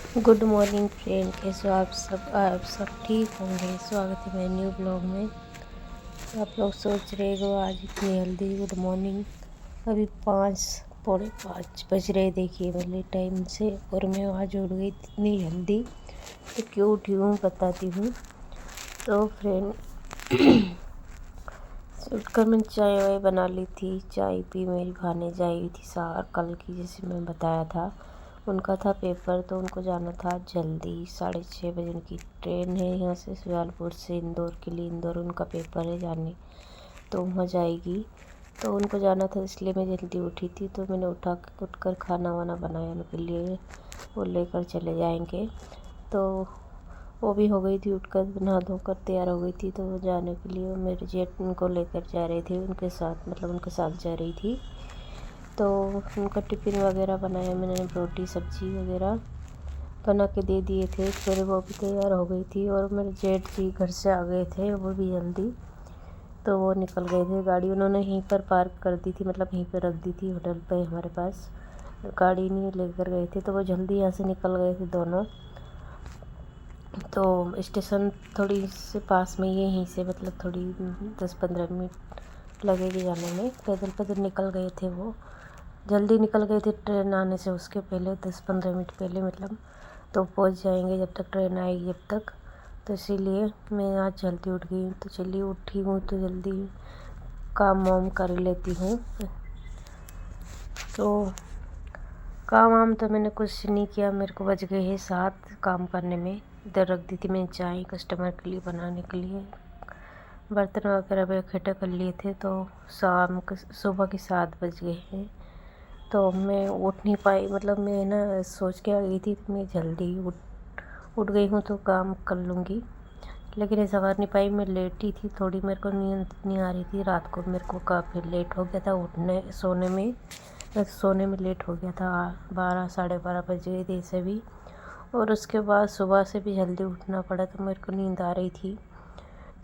Good morning friend, कैसे हो आप सब ठीक होंगे। स्वागत है मेरे न्यू ब्लॉग में। तो आप लोग सोच रहे हो आज इतनी जल्दी गुड मॉर्निंग। अभी 5 पौने 5 बज रहे, देखिए मेरे टाइम से, और मैं आज उठ गई इतनी जल्दी। तो क्यों उठी हूँ बताती हूँ। तो फ्रेंड उठकर मैंने चाय वाय बना ली थी, चाय पी। मेरी भाने आई हुई थी सार कल की, जैसे मैं बताया था। उनका था पेपर, तो उनको जाना था जल्दी। 6:30 बजे उनकी ट्रेन है यहाँ से सुजालपुर से इंदौर के लिए। इंदौर उनका पेपर है जाने, तो वहाँ जाएगी। तो उनको जाना था, इसलिए मैं जल्दी उठी थी। तो मैंने उठकर खाना वाना बनाया उनके लिए, वो लेकर चले जाएंगे। तो वो भी हो गई थी, उठकर नहा धोकर तैयार हो गई थी। तो वो जाने के लिए मेरे जेठ उनको लेकर जा रहे थे, उनके साथ, मतलब उनके साथ जा रही थी। तो उनका टिफ़िन वगैरह बनाया मैंने, रोटी सब्ज़ी वगैरह बना के दे दिए थे। फिर वो भी तैयार हो गई थी, और मेरे जेठ जी घर से आ गए थे वो भी जल्दी। तो वो निकल गए थे, गाड़ी उन्होंने यहीं पर पार्क कर दी थी, मतलब यहीं पर रख दी थी होटल पे हमारे पास। गाड़ी नहीं लेकर गए थे, तो वो जल्दी यहाँ से निकल गए थे दोनों। तो स्टेशन थोड़ी से पास में ही है, यहीं से मतलब थोड़ी 10-15 मिनट लगेगी जाने में। पैदल पैदल निकल गए थे वो, जल्दी निकल गए थे ट्रेन आने से उसके पहले, 10-15 मिनट पहले मतलब। तो पहुंच जाएंगे जब तक ट्रेन आएगी जब तक। तो इसीलिए मैं आज जल्दी उठ गई। तो चलिए उठी हूँ तो जल्दी काम वाम कर लेती हूँ। तो काम वाम तो मैंने कुछ नहीं किया, मेरे को बज गए हैं 7 काम करने में। इधर रख दी थी मैंने चाय कस्टमर के लिए बनाने के लिए। बर्तन वगैरह भी इकट्ठे कर लिए थे। तो सुबह के 7 बज गए हैं। तो मैं उठ नहीं पाई, मतलब मैं ना सोच के आ गई थी कि मैं जल्दी उठ गई हूँ तो काम कर लूँगी, लेकिन ऐसा कर नहीं पाई। मैं लेट ही थी थोड़ी, मेरे को नींद नहीं आ रही थी रात को। मेरे को काफ़ी लेट हो गया था सोने में लेट हो गया था। 12 साढ़े 12 बज गए थे ऐसे भी। और उसके बाद सुबह से भी जल्दी उठना पड़ा, तो मेरे को नींद आ रही थी।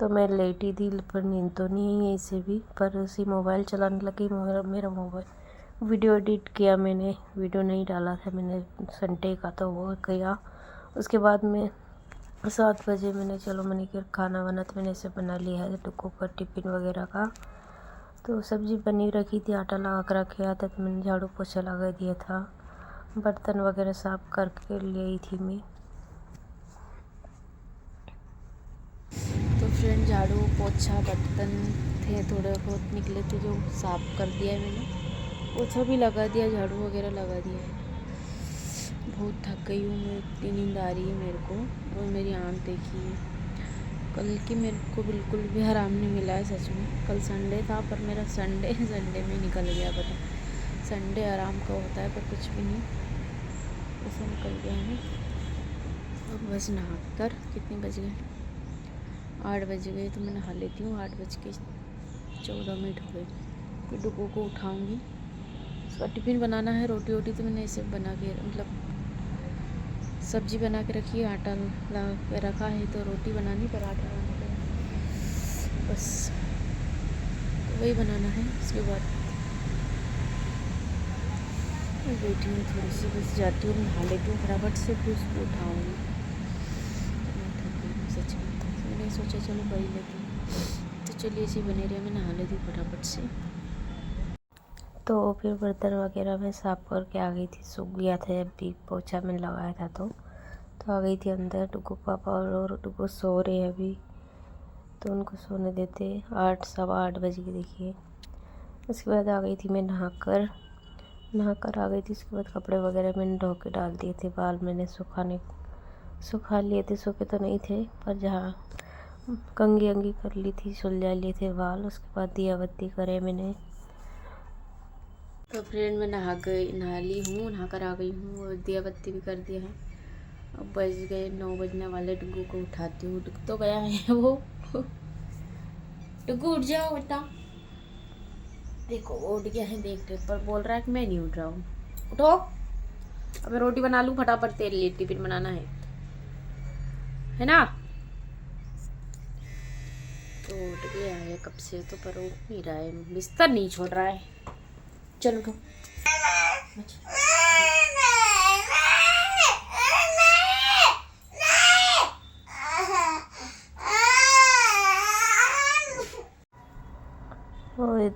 तो मैं लेटी ही थी, पर नींद तो नहीं है ऐसे भी। पर उसी मोबाइल चलाने लगी, मगर मेरा मोबाइल वीडियो एडिट किया मैंने, वीडियो नहीं डाला था मैंने संडे का, तो वो किया। उसके बाद में 7 बजे मैंने कि खाना वाना तो मैंने ऐसे बना लिया है टुक्कू का टिफ़िन वगैरह का। तो सब्ज़ी बनी रखी थी, आटा लगा कर रखे था। तो मैंने झाड़ू पोछा लगा दिया था, बर्तन वगैरह साफ़ करके ले आई थी मैं। तो फ्रेंड झाड़ू पोछा बर्तन थे थोड़े बहुत निकले थे, जो साफ़ कर दिया है मैंने। पोछा भी लगा दिया, झाड़ू वगैरह लगा दिया है। बहुत थक गई हूँ मैं, इतनी नींद आ रही है मेरे को। और मेरी आँख देखिए, कल की मेरे को बिल्कुल भी आराम नहीं मिला है सच में। कल संडे था, पर मेरा संडे में निकल गया। पता, संडे आराम का होता है पर कुछ भी नहीं, ऐसा निकल गया है। अब बस नहा कर, कितने बज गए, 8 बज गए। तो मैं नहा लेती हूँ। 8:14 हो गए। फिर डुगू को उठाऊँगी, उसका टिफ़िन बनाना है। रोटी वोटी तो मैंने ऐसे बना के, मतलब सब्जी बना के रखी है, आटा ला के रखा है। तो रोटी बनानी, पराठा बनाना है बस, तो वही बनाना है। उसके बाद बैठी हूँ थोड़ी सी, बस जाती हूँ नहा लेती हूँ फटाफट से, फिर उसको उठाऊँगी। मैं थक गई हूँ सच में, तो मैंने सोचा चलो कर ही लेती हूँ। तो चलिए ऐसे बने रहे, मैं नहा लेती हूँ फटाफट से। तो फिर बर्तन वगैरह मैं साफ़ करके आ गई थी, सूख गया था जब भी पोछा मैंने लगाया था। तो आ गई थी अंदर। डुगू पापा और डुगू सो रहे हैं अभी, तो उनको सोने देते। 8 सवा 8 बज गए देखिए। उसके बाद आ गई थी मैं नहाकर आ गई थी। उसके बाद कपड़े वगैरह मैंने धो के डाल दिए थे, बाल मैंने सुखा लिए थे। सूखे तो नहीं थे, पर जहाँ कंघी अंगी कर ली थी, सुलझा लिए थे बाल। उसके बाद दिया बत्ती करे मैंने। तो फ्रेंड मैं नहा ली हूँ, नहा कर आ गई हूँ, और दिया बत्ती भी कर दिया है। अब बज गए 9 बजने वाले। डुगू को उठाती हूँ, डुग तो गया है वो। डुगू उठ जाओ बेटा, देखो वो उठ गया है, देख रहे, पर बोल रहा है कि मैं नहीं उठ रहा हूँ। उठो, अब मैं रोटी बना लूँ फटाफट, तेरे लिए टिफिन बनाना है ना। तो उठ गया है कब से, तो पर उठ नहीं रहा है, बिस्तर नहीं छोड़ रहा है। चलो उठो।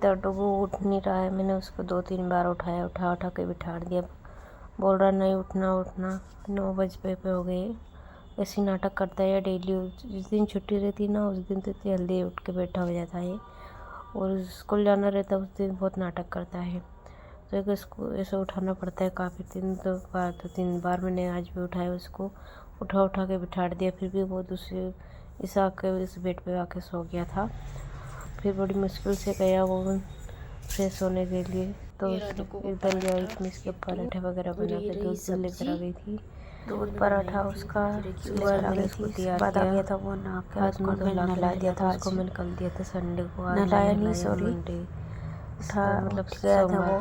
तक वो उठ नहीं रहा है। मैंने उसको 2-3 बार उठाया, उठा के बिठा दिया। बोल रहा नहीं उठना उठना। 9 बजे पे हो गए। ऐसी नाटक करता है डेली। जिस दिन छुट्टी रहती है ना उस दिन तो इतनी जल्दी उठ के बैठा हो जाता है, और स्कूल जाना रहता है उस दिन बहुत नाटक करता है। तो इसको ऐसे उठाना पड़ता है काफ़ी दिन। तो 3 बार मैंने आज भी उठाया उसको, उठा के बिठा दिया। फिर भी वो दूसरे इस आके इस बेड पे आके सो गया था। फिर बड़ी मुश्किल से गया वो फ्रेश होने के लिए। तो इधर गया इसके पराठे वगैरह बना के दूध लेकर आ गई थी। दूध पराठा उसका सुबह मैंने उसको दिया था। वो नहा के हाथ मुँह धुला दिया था। उसको मैंने कल दिया था संडे को। आज नहलाया नहीं, सॉरी मंडे मतलब गया था वो।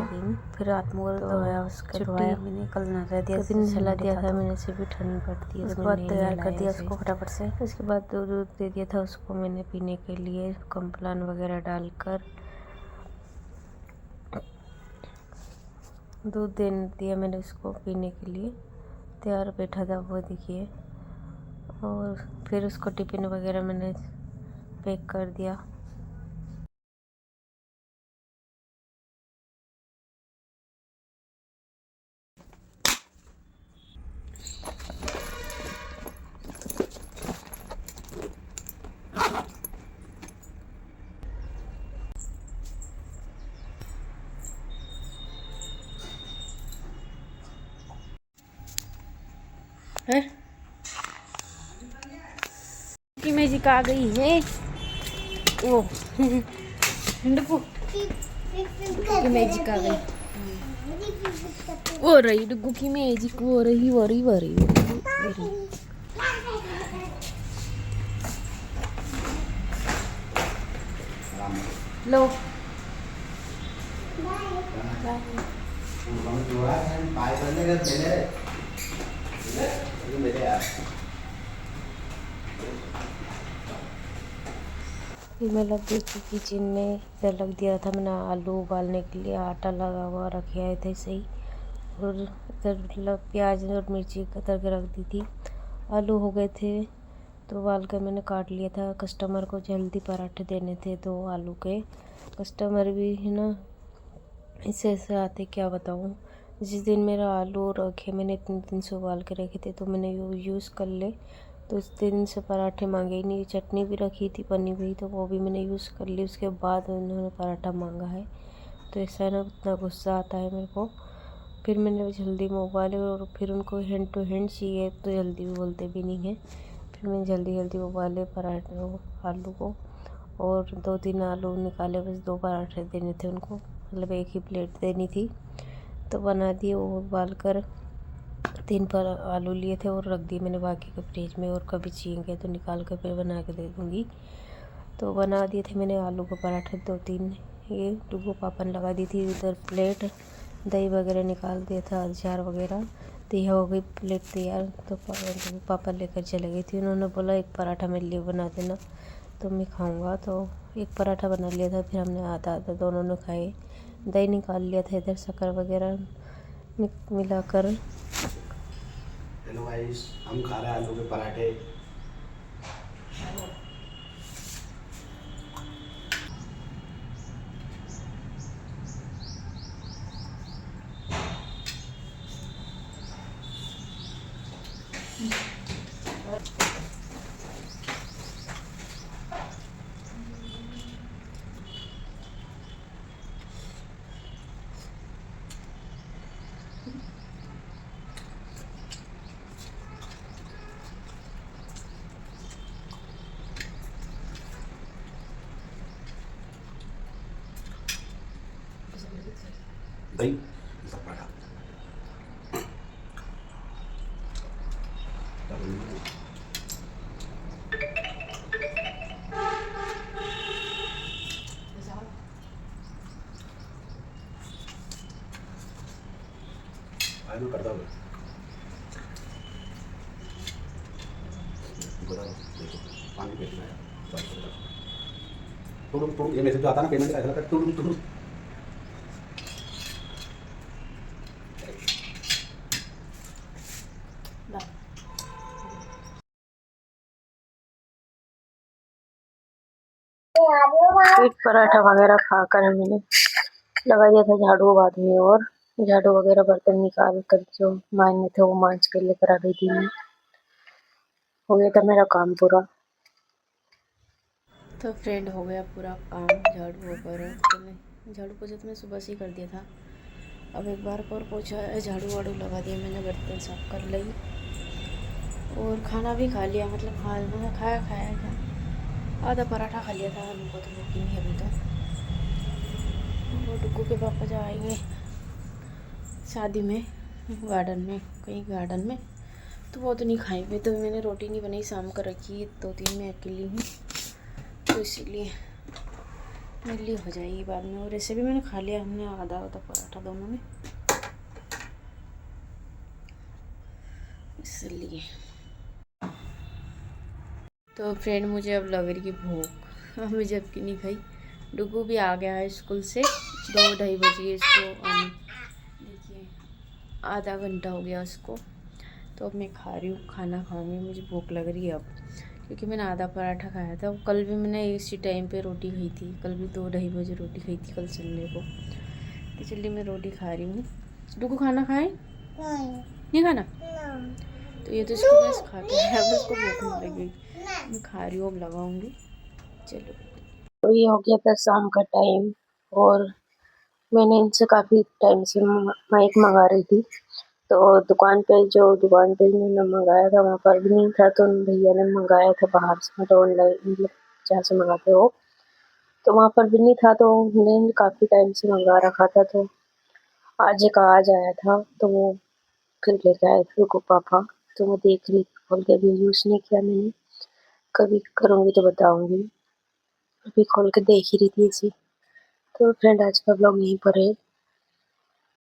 फिर हाथ मुँह धोया उसका, धोया मैंने कल नहला दिया, नहला दिया था मैंने से भी ठंड पड़ती है। उसके बाद तैयार कर दिया उसको फटाफट से। उसके बाद दूध दे दिया था उसको मैंने पीने के लिए, कॉम्प्लान वगैरह डालकर दूध दे दिया मैंने उसको पीने के लिए। तैयार बैठा था वो देखिए। और फिर उसको टिफ़िन वगैरह मैंने पैक कर दिया। है की मैजिक आ गई है। वो डुगू की मैजिक आ गई। हो रही डुगू की मैजिक, हो रही हो रही हो रही। लो फिर मैं लग गई थी किचन में। इधर लग दिया था मैंने आलू उबालने के लिए, आटा लगा हुआ रखे आए थे सही। और इधर मतलब प्याज और मिर्ची कतर के रख दी थी। आलू हो गए थे तो उबाल कर मैंने काट लिया था। कस्टमर को जल्दी पराठे देने थे 2 आलू के। कस्टमर भी है ना ऐसे ऐसे आते, क्या बताऊँ। जिस दिन मेरा आलू रखे मैंने इतने दिन से उबाल के रखे थे तो मैंने यूज़ कर ले, तो इस दिन से पराठे मांगे ही नहीं। चटनी भी रखी थी बनी हुई तो वो भी मैंने यूज़ कर ली। उसके बाद उन्होंने पराठा मांगा है, तो ऐसा ना उतना गुस्सा आता है मेरे को। फिर मैंने जल्दी में उबाले, और फिर उनको हैंड टू हैंड चाहिए तो जल्दी भी बोलते भी नहीं है। फिर मैंने जल्दी उबाले पराठे आलू को, और 2-3 आलू निकाले। बस 2 पराठे देने थे उनको, मतलब एक ही प्लेट देनी थी तो बना दिए। वो उबाल कर 3 पर आलू लिए थे और रख दिए मैंने बाकी के फ्रिज में, और कभी चाहिए तो निकाल कर फिर बना के दे दूँगी। तो बना दिए थे मैंने आलू के पराठे 2-3। ये डुगू पापा ने लगा दी थी उधर प्लेट। दही वगैरह निकाल दिया था, अचार वगैरह। तो यह हो गई प्लेट तैयार। तो पापा लेकर चले गई थी। उन्होंने बोला 1 पराठा मेरे लिए बना देना तो मैं खाऊंगा। तो 1 पराठा बना लिया था। फिर हमने आधा आधा दोनों ने खाए। दही निकाल लिया था इधर, शक्कर वगैरह मिलाकर। हेलो गाइस, हम खा रहे हैं आलू के पराठे। दही सब पराठा आज मैं करता हूँ। पानी पेटना है तुम ये मैसेज जो आता ना पेमेंट का, ऐसा लगता है तुम स्वीट पराठा वगैरह खाकर मैंने लगा दिया था झाड़ू बाद में, और झाड़ू वगैरह बर्तन निकाल कर जो मांजने थे वो मांज कर लेकर आ गई थी मैं। हो गया था मेरा काम पूरा। तो फ्रेंड हो गया पूरा काम झाड़ू वगैरह। तो मैं झाड़ू पोछा तो मैं सुबह से ही कर दिया था। अब एक बार और पोछा झाड़ू वाड़ू लगा दिया मैंने, बर्तन साफ कर ली और खाना भी खा लिया। मतलब हाँ मैंने खाया क्या, आधा पराठा खा लिया था। उनको तो भूख नहीं अभी तो। वो डुग्गू के पापा जाएंगे शादी में, गार्डन में, कहीं गार्डन में, तो वो तो नहीं खाएंगे। तो मैंने रोटी नहीं बनाई, शाम को रखी, 2-3 मैं अकेली हूँ तो इसीलिए मेरे लिए हो जाएगी बाद में। और ऐसे भी मैंने खा लिया, हमने आधा पराठा दोनों ने, इसलिए। तो फ्रेंड मुझे अब लग रही है भूख, अब मुझे अब की नहीं खाई। डुगू भी आ गया है स्कूल से, 2-2:30 बजे इसको आने, देखिए आधा घंटा हो गया उसको। तो अब मैं खा रही हूँ, खाना खाऊंगी, मुझे भूख लग रही है अब, क्योंकि मैंने आधा पराठा खाया था। कल भी मैंने इसी टाइम पे रोटी खाई थी, कल भी 2-2:30 बजे रोटी खाई थी, कल संडे को। तो चलिए मैं रोटी खा रही हूँ। डुगू खाना खाए नहीं खाना, तो ये तो इसको बस खा के अब उसको भूख नहीं लगी, मैं खा रही हूँ, अब लगाऊंगी। चलो, तो ये हो गया था शाम का टाइम, और मैंने इनसे काफ़ी टाइम से माइक मंगा रही थी। तो दुकान पे मैंने मंगाया था, वहाँ पर भी नहीं था, तो उन भैया ने मंगाया था बाहर से, मतलब ऑनलाइन, मतलब जहाँ से मंगाते हो, तो वहाँ पर भी नहीं था। तो उन्होंने काफ़ी टाइम से मंगा रखा था, तो आज आया था, तो वो फिर लेकर आए थे को पापा। तो मैं देख रही थी खोल के, अभी यूज़ नहीं किया मैंने, कभी करूँगी तो बताऊँगी। अभी खोल के देख ही रही थी इसी। तो फ्रेंड आज का ब्लॉग यहीं पर है।